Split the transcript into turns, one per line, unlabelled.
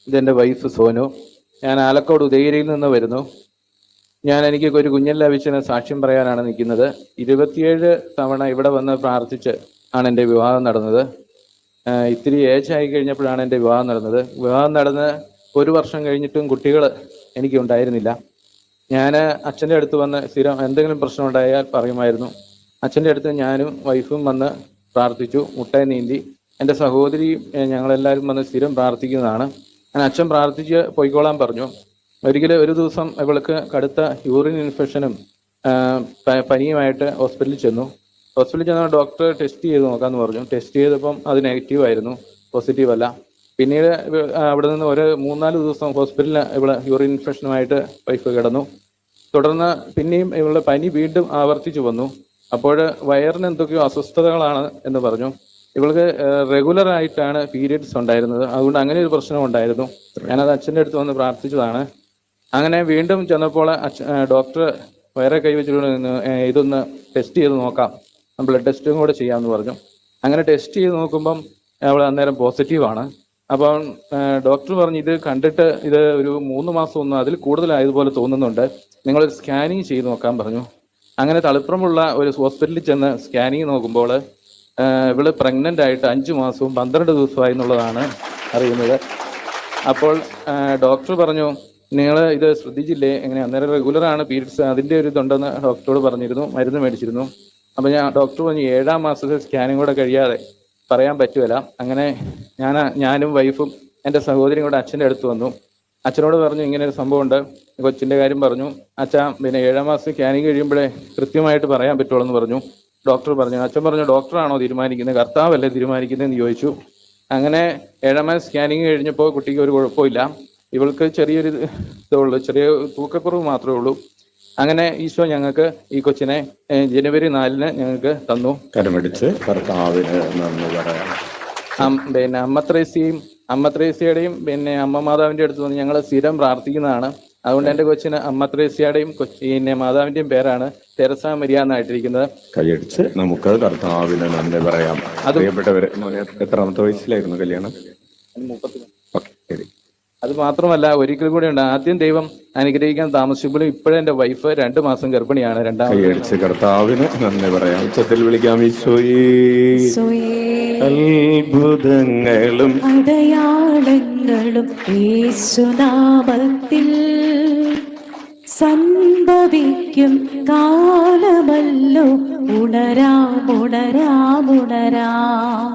ഇതെൻ്റെ വൈഫ് സോനു. ഞാൻ ആലക്കോട് ഉദയഗിരിയിൽ നിന്ന് വരുന്നു. എനിക്ക് ഒരു കുഞ്ഞിൻ്റെ ആവശ്യത്തിന് സാക്ഷ്യം പറയാനാണ് നിൽക്കുന്നത്. 27 തവണ ഇവിടെ വന്ന് പ്രാർത്ഥിച്ച് ആണ് എൻ്റെ വിവാഹം നടന്നത്. ഇത്തിരി ഏജ് ആയി കഴിഞ്ഞപ്പോഴാണ് എൻ്റെ വിവാഹം നടന്നത്. വിവാഹം നടന്ന് 1 വർഷം കഴിഞ്ഞിട്ടും കുട്ടികൾ എനിക്ക് ഉണ്ടായിരുന്നില്ല. ഞാൻ അച്ഛൻ്റെ അടുത്ത് വന്ന് സ്ഥിരം എന്തെങ്കിലും പ്രശ്നം ഉണ്ടായാൽ പറയുമായിരുന്നു. അച്ഛൻ്റെ അടുത്ത് ഞാനും വൈഫും വന്ന് പ്രാർത്ഥിച്ചു, മുട്ടയെ നീന്തി. എൻ്റെ സഹോദരിയും ഞങ്ങളെല്ലാവരും വന്ന് സ്ഥിരം പ്രാർത്ഥിക്കുന്നതാണ്. അച്ഛൻ പ്രാർത്ഥിച്ച് പൊയ്ക്കോളാൻ പറഞ്ഞു. ഒരു ദിവസം ഇവൾക്ക് കടുത്ത യൂറിൻ ഇൻഫെക്ഷനും പനിയുമായിട്ട് ഹോസ്പിറ്റലിൽ ചെന്നു. ഡോക്ടർ ടെസ്റ്റ് ചെയ്ത് നോക്കാമെന്ന് പറഞ്ഞു. ടെസ്റ്റ് ചെയ്തപ്പം അത് നെഗറ്റീവായിരുന്നു, പോസിറ്റീവ് അല്ല. പിന്നീട് അവിടെ നിന്ന് ഒരു 3-4 ദിവസം ഹോസ്പിറ്റലിൽ ഇവള് യൂറിൻ ഇൻഫെക്ഷനുമായിട്ട് വൈഫ് കിടന്നു. തുടർന്ന് പിന്നെയും ഇവളുടെ പനി വീണ്ടും ആവർത്തിച്ചു വന്നു. അപ്പോൾ വയറിന് എന്തൊക്കെയോ അസ്വസ്ഥതകളാണ് എന്ന് പറഞ്ഞു. ഇവൾക്ക് റെഗുലറായിട്ടാണ് പീരിയഡ്സ് ഉണ്ടായിരുന്നത്. അതുകൊണ്ട് അങ്ങനെ ഒരു പ്രശ്നം ഉണ്ടായിരുന്നു. ഞാനത് അച്ഛൻ്റെ അടുത്ത് വന്ന് പ്രാർത്ഥിച്ചതാണ്. അങ്ങനെ വീണ്ടും ചെന്നപ്പോൾ ഡോക്ടർ വയറെ കൈവച്ചിട്ട് ഇതൊന്ന് ടെസ്റ്റ് ചെയ്ത് നോക്കാം, ബ്ലഡ് ടെസ്റ്റും കൂടെ ചെയ്യാമെന്ന് പറഞ്ഞു. അങ്ങനെ ടെസ്റ്റ് ചെയ്ത് നോക്കുമ്പം അവൾ അന്നേരം പോസിറ്റീവാണ്. അപ്പം ഡോക്ടർ പറഞ്ഞു, ഇത് കണ്ടിട്ട് ഇത് ഒരു 3 മാസം ഒന്നും അതിൽ കൂടുതലായതുപോലെ തോന്നുന്നുണ്ട്, നിങ്ങളൊരു സ്കാനിങ് ചെയ്ത് നോക്കാൻ പറഞ്ഞു. അങ്ങനെ തളിപ്പുറമുള്ള ഒരു ഹോസ്പിറ്റലിൽ ചെന്ന് സ്കാനിങ് നോക്കുമ്പോൾ ഇവള് പ്രഗ്നൻ്റ് ആയിട്ട് 5 മാസവും 12 ദിവസമായി എന്നുള്ളതാണ് അറിയുന്നത്. അപ്പോൾ ഡോക്ടർ പറഞ്ഞു, നിങ്ങൾ ഇത് ശ്രദ്ധിച്ചില്ലേ, എങ്ങനെ അന്നേരം റെഗുലറാണ് പീരീഡ്സ്, അതിൻ്റെ ഒരു ഇതുണ്ടെന്ന് ഡോക്ടറോട് പറഞ്ഞിരുന്നു, മരുന്ന് മേടിച്ചിരുന്നു. അപ്പോൾ ഡോക്ടർ പറഞ്ഞു 7-ാം മാസത്തെ സ്കാനിങ് കൂടെ കഴിയാതെ പറയാൻ പറ്റുമല്ല. അങ്ങനെ ഞാനും വൈഫും എൻ്റെ സഹോദരിയും കൂടെ അച്ഛൻ്റെ അടുത്ത് വന്നു. അച്ഛനോട് പറഞ്ഞു, ഇങ്ങനെ ഒരു സംഭവമുണ്ട്, കൊച്ചിൻ്റെ കാര്യം പറഞ്ഞു. അച്ഛാ, പിന്നെ 7-ാം മാസം സ്കാനിങ് കഴിയുമ്പോഴേ കൃത്യമായിട്ട് പറയാൻ പറ്റുള്ളൂ എന്ന് പറഞ്ഞു. ഡോക്ടർ പറഞ്ഞു. അച്ഛൻ പറഞ്ഞു, ഡോക്ടറാണോ തീരുമാനിക്കുന്നത്, കർത്താവല്ലേ തീരുമാനിക്കുന്നതെന്ന് ചോദിച്ചു. അങ്ങനെ 7-ാം മാസം സ്കാനിങ് കഴിഞ്ഞപ്പോൾ കുട്ടിക്ക് ഒരു കുഴപ്പമില്ല. ഇവൾക്ക് ചെറിയൊരു ഇതുള്ളൂ, ചെറിയ തൂക്കക്കുറവ് മാത്രമേ ഉള്ളൂ. അങ്ങനെ ഈശോ ഞങ്ങൾക്ക് ഈ കൊച്ചിനെ ജനുവരി 4-ന് ഞങ്ങൾക്ക് തന്നു.
കരമടിച്ച് കർത്താവിന് നന്ദി പറയാം.
പിന്നെ അമ്മ ത്രേസ്യയുടെയും പിന്നെ അമ്മ മാതാവിൻ്റെ അടുത്ത് വന്ന് ഞങ്ങൾ സ്ഥിരം പ്രാർത്ഥിക്കുന്നതാണ്. അതുകൊണ്ട് എൻ്റെ കൊച്ചിന് അമ്മ ത്രേസ്യയുടെയും പിന്നെ മാതാവിൻ്റെയും പേരാണ് തെരേസ മരിയ എന്നായിട്ടിരിക്കുന്നത്.
കൈയടിച്ച് നമുക്ക് കർത്താവിന് നന്ദി പറയാം. പ്രിയപ്പെട്ടവരെ, എത്രാമത്തെ വയസ്സിലായിരുന്നു കല്യാണം?
30.
ഓക്കെ, ശരി.
അത് മാത്രമല്ല, ഒരിക്കൽ കൂടി ഉണ്ട്, ആദ്യം ദൈവം അനുഗ്രഹിക്കാൻ താമസിക്കുമ്പോഴും ഇപ്പോഴും എൻ്റെ വൈഫ് 2 മാസം ഗർഭിണിയാണ്.
കൈയടിച്ച് കർത്താവിന് നന്ദി പറയാം. ഉച്ചത്തിൽ വിളിക്കാം. ഈശോയേ, അത്ഭുതങ്ങളും
അടയാളങ്ങളും യേശുനാമത്തിൽ സംഭവിക്കും കാലമല്ലോ, ഉണരാം ഉണരാം ഉണരാം.